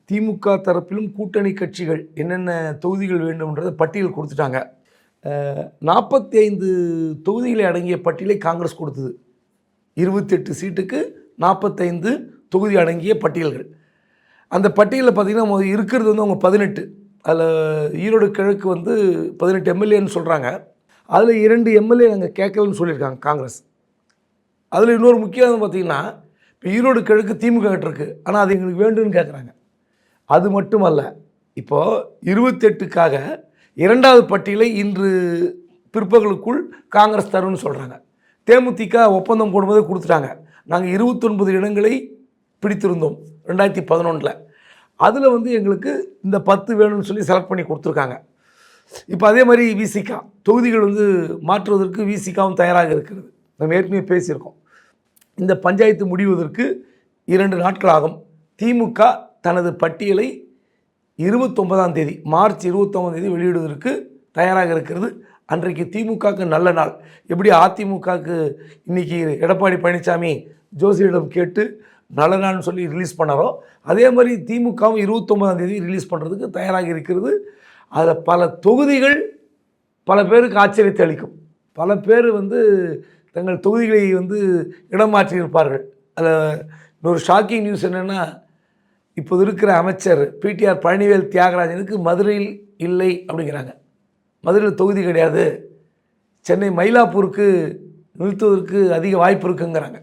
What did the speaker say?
திமுக தரப்பிலும் கூட்டணி கட்சிகள் என்னென்ன தொகுதிகள் வேண்டும்ன்றதை பட்டியல் கொடுத்துட்டாங்க. 45 தொகுதிகளை அடங்கிய பட்டியலை காங்கிரஸ் கொடுத்தது. 28 சீட்டுக்கு 45 தொகுதி அடங்கிய பட்டியல்கள். அந்த பட்டியலில் பார்த்திங்கன்னா இருக்கிறது அவங்க 18. அதில் ஈரோடு கிழக்கு 18 எம்எல்ஏன்னு சொல்கிறாங்க. அதில் 2 எம்எல்ஏ நாங்கள் கேட்கலன்னு சொல்லியிருக்காங்க காங்கிரஸ். அதில் இன்னொரு முக்கியம் பார்த்திங்கன்னா, இப்போ ஈரோடு கிழக்கு திமுக கிட்ட இருக்குது, ஆனால் அது எங்களுக்கு வேண்டும்னு கேட்குறாங்க. அது மட்டுமல்ல, இப்போது 28க்காக 2வது பட்டியலை இன்று பிற்பகலுக்குள் காங்கிரஸ் தரும்னு சொல்கிறாங்க. தேமுதிக ஒப்பந்தம் போடும்போதே கொடுத்துட்டாங்க. நாங்கள் 29 இடங்களை பிடித்திருந்தோம் 2011. அதில் எங்களுக்கு இந்த 10 வேணும்னு சொல்லி செலக்ட் பண்ணி கொடுத்துருக்காங்க. இப்போ அதே மாதிரி விசிகா தொகுதிகள் மாற்றுவதற்கு விசிகாவும் தயாராக இருக்கிறது. நம்ம ஏற்கனவே பேசியிருக்கோம். இந்த பஞ்சாயத்து முடிவதற்கு 2 நாட்கள் ஆகும். திமுக தனது பட்டியலை 29ஆம் தேதி மார்ச் 29ஆம் தேதி வெளியிடுவதற்கு தயாராக இருக்கிறது. அன்றைக்கு திமுகவுக்கு நல்ல நாள். எப்படி அதிமுகவுக்கு இன்றைக்கி எடப்பாடி பழனிசாமி ஜோசியிடம் கேட்டு நல்ல நாள்னு சொல்லி ரிலீஸ் பண்ணாரோ, அதே மாதிரி திமுகவும் 29ஆம் தேதி ரிலீஸ் பண்ணுறதுக்கு தயாராக இருக்கிறது. அதில் பல தொகுதிகள் பல பேருக்கு ஆச்சரியத்தை அளிக்கும். பல பேர் தங்கள் தொகுதிகளை இடம் மாற்றியிருப்பார்கள். அதில் இன்னொரு ஷாக்கிங் நியூஸ் என்னென்னா, இப்போது இருக்கிற அமைச்சர் பிடிஆர் பழனிவேல் தியாகராஜனுக்கு மதுரையில் இல்லை அப்படிங்கிறாங்க. மதுரையில் தொகுதி கிடையாது, சென்னை மயிலாப்பூருக்கு நிறுத்துவதற்கு அதிக வாய்ப்பு இருக்குங்கிறாங்க.